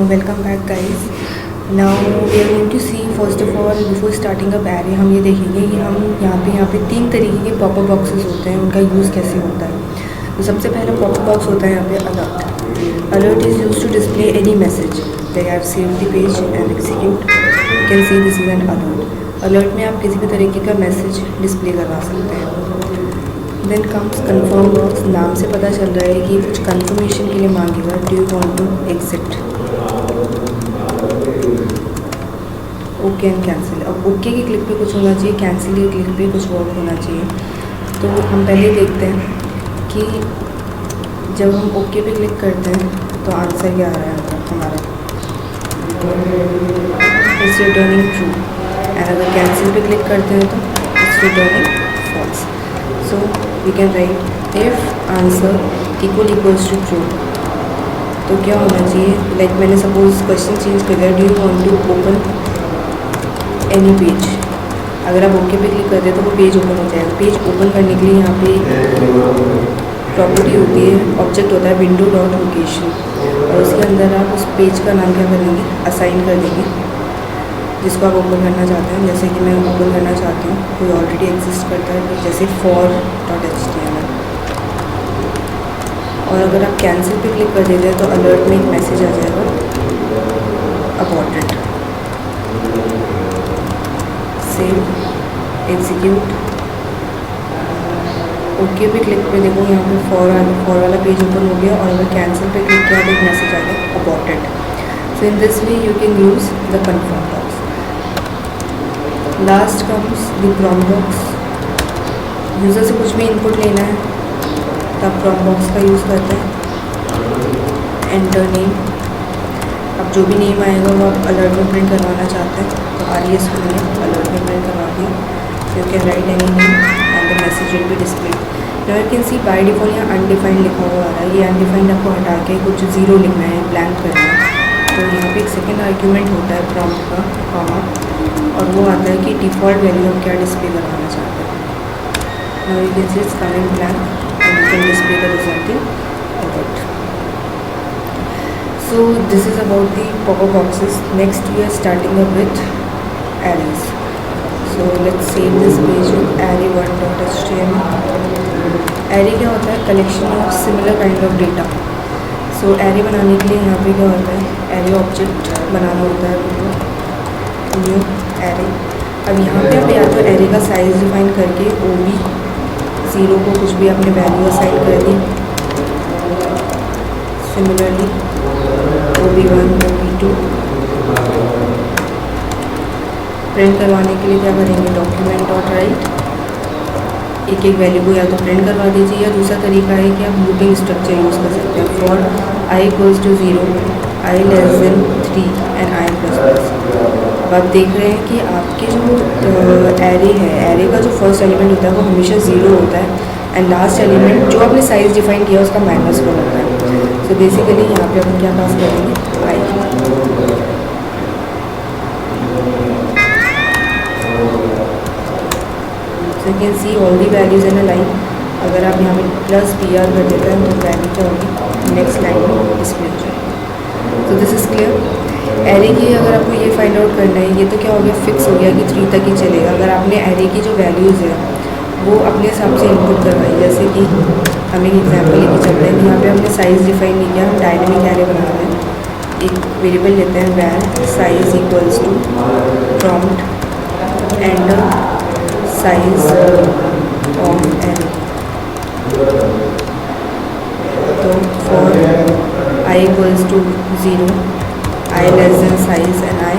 welcome back guys. Now we are going to see first of all before starting a array हम ये देखेंगे कि हम यहाँ पे तीन तरीके के पॉपअप बॉक्सेस होते हैं, उनका यूज़ कैसे होता है। तो सबसे पहला पॉपअप बॉक्स होता है यहाँ पे alert. Alert is used to display any message like I have saved the page and execute, you can see this is an alert. Alert में आप किसी भी तरीके का मैसेज डिस्प्ले करवा सकते हैं। Then comes confirm box. नाम से पता चल रहा है कि कुछ कन्फर्मेशन के लिए मांगेगा, do you want to exit, okay and cancel. अब ओके की क्लिक पे कुछ होना चाहिए, कैंसिल की क्लिक पे कुछ वर्क होना चाहिए। तो हम पहले देखते हैं कि जब हम ओके पे क्लिक करते हैं तो आंसर क्या आ रहा है हमारा, इट्स रिटर्निंग ट्रू। एंड अगर कैंसिल पे क्लिक करते हैं तो it's returning false. So we can write if answer equals to true. तो क्या होना चाहिए, लाइक मैंने सपोज क्वेश्चन चेंज कर दिया, do you want to open any page. अगर आप ओके पे क्लिक करते हैं तो वो पेज ओपन हो जाएगा। पेज ओपन करने के लिए यहाँ पे प्रॉपर्टी होती है, ऑब्जेक्ट होता है विंडो डॉट लोकेशन, और उसके अंदर आप उस पेज का नाम क्या करेंगे, असाइन कर देंगे जिसको आप ओपन करना चाहते हैं। जैसे कि मैं ओपन करना चाहती हूँ, कोई ऑलरेडी एग्जिस्ट करता है जैसे for.html। और अगर आप कैंसिल पे क्लिक कर देते हैं तो अलर्ट में एक मैसेज आ जाएगा, अबॉर्टेड। सेव, एग्जीक्यूट, ओके पे क्लिक पे देखो यहाँ पे फॉर वाला पेज ओपन हो गया। और अगर कैंसिल पे क्लिक किया तो एक मैसेज आ गया, aborted. So in this way you can use the confirm box. Last comes the prompt box. User से कुछ भी इनपुट लेना है तो आप प्रॉम्प्ट बॉक्स का यूज़ करते हैं। एंटर नेम, अब जो भी नेम आएगा वो आप अलर्ट में प्रिंट करवाना चाहते हैं तो RES को मैंने अलर्ट में प्रिंट करवा दिया। You can write any name and the message will be displayed. Now you can C by default यहाँ अनडिफाइंड लिखा हुआ आ रहा है। ये अनडिफाइंड आपको हटा के कुछ ज़ीरो लिखना है, ब्लैंक करना है। तो यहाँ पे एक सेकेंड आर्ग्यूमेंट होता है प्रॉम्प्ट का, कॉमा, और वो आता है कि डिफ़ॉल्ट वैल्यू आप क्या डिस्प्ले करवाना चाहते हैं। Now you can see it's coming blank and you can display the resulting alert. So this is about the pop-up boxes. Next we are starting up with arrays. So let's save this page with array1.html. Array क्या होता है, collection of similar kind of data. So array बनाने के लिए यहाँ पे क्या होता है, array ऑब्जेक्ट बनाना होता है, न्यू array। अब यहाँ पे आप या तो array का साइज़ डिफाइन करके OB0 को कुछ भी आपने वैल्यू असाइन कर दी। सिमिलरली OB1, OB2 प्रिंट करवाने के लिए क्या करेंगे, डॉक्यूमेंट डॉट राइट, एक एक वैल्यू को या तो प्रिंट करवा दीजिए, या दूसरा तरीका है कि आप लूपिंग स्ट्रक्चर यूज़ कर सकते हैं। For i = 0, i <3 and i++। अब आप देख रहे हैं कि आपके जो एरे है, एरे का जो फर्स्ट एलिमेंट होता है वो हमेशा 0 होता है, एंड लास्ट एलिमेंट जो आपने साइज़ डिफाइन किया उसका -1 होता है। सो बेसिकली यहाँ पे अपन क्या पास करेंगे, i। So you can see all the values in a line. अगर आप यहाँ पे +PR कर देते हैं तो वैल्यू क्या होगी, नेक्स्ट लाइन में डिस्प्ले हो जाएगी। तो दिस इज़ क्लियर। एरे की अगर आपको ये फाइंड आउट करना है, ये तो क्या हो गया, फिक्स हो गया कि 3 तक ही चलेगा। अगर आपने एरे की जो वैल्यूज़ है वो अपने हिसाब से इनपुट करवाई, जैसे कि हम एक एग्जाम्पल लेके चलते हैं। यहाँ पे हमने साइज़ डिफाइन नहीं किया, हम डायनेमिक एरे बना रहे हैं। एक वेरिएबल लेते हैं var size = prompt and size of array. तो for i = 0, i < size and i++।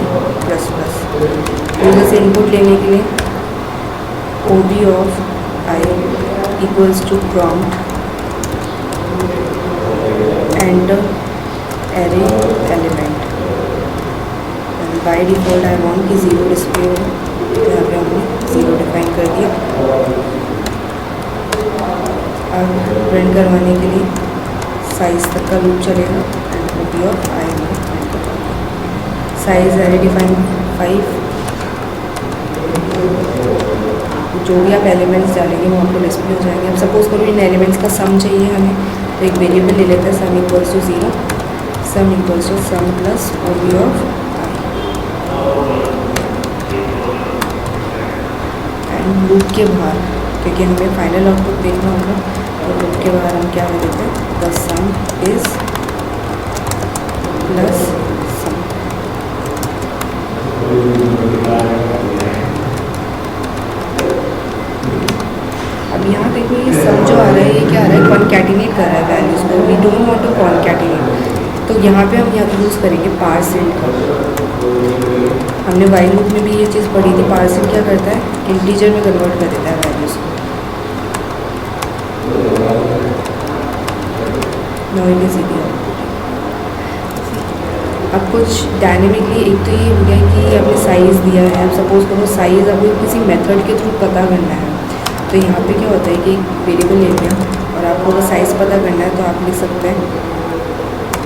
यूजर से इनपुट लेने के लिए OB of i = prompt enter array element, and by default I want कि 0 डिस्प्ले हो। यहाँ पे हमने 0 डिफाइन कर दिया। अब प्रिंट करवाने के लिए साइज़ तक का लूप चलेगा, and OB of i size array define 5। जो भी आप एलिमेंट्स डालेंगे वो आपको डिस्प्ले हो जाएंगे। अब सपोज़ करो इन एलिमेंट्स का सम चाहिए हमें, तो एक वेरिएबल ले लेते हैं, sum = 0, sum equals to sum plus OB of I and loop के बाहर, क्योंकि हमें फाइनल आउटपुट देखना होगा, तो लूप के बाहर हम क्या कर देते हैं, द सम इज प्लस सम। अब यहाँ देखो ये सम जो आ रहा है ये क्या आ रहा है, कॉन्कैटिनेट कर रहा है वैल्यूज़ को। We don't want to concatenate, तो यहाँ पे हम यूज़ करेंगे पार्सिंग का। हमने वाइल लूप में भी ये चीज़ पढ़ी थी, पार्सिंग क्या करता है, इंटीजर में कन्वर्ट कर देता है वैल्यूज़ को। No it is easy. अब कुछ डायनेमिकली, एक तो ये हो गया कि आपने साइज़ दिया है, अब सपोज करो साइज़ आपको किसी मेथड के थ्रू पता करना है, तो यहाँ पे क्या होता है कि एक वेरिएबल ले लिया और आपको अगर साइज़ पता करना है तो आप लिख सकते हैं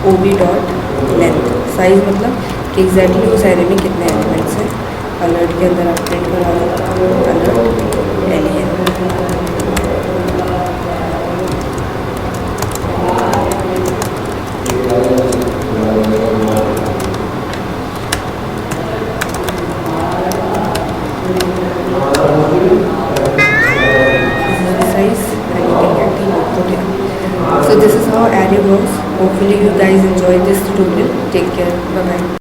OB डॉट लेंथ। साइज़ मतलब कि एग्जैक्टली उस एरे में कितने एलिमेंट्स हैं। अलर्ट के अंदर आप प्रिंट करा दो alert alien. So this is how array works. Hopefully you guys enjoyed this tutorial. Take care. Bye bye.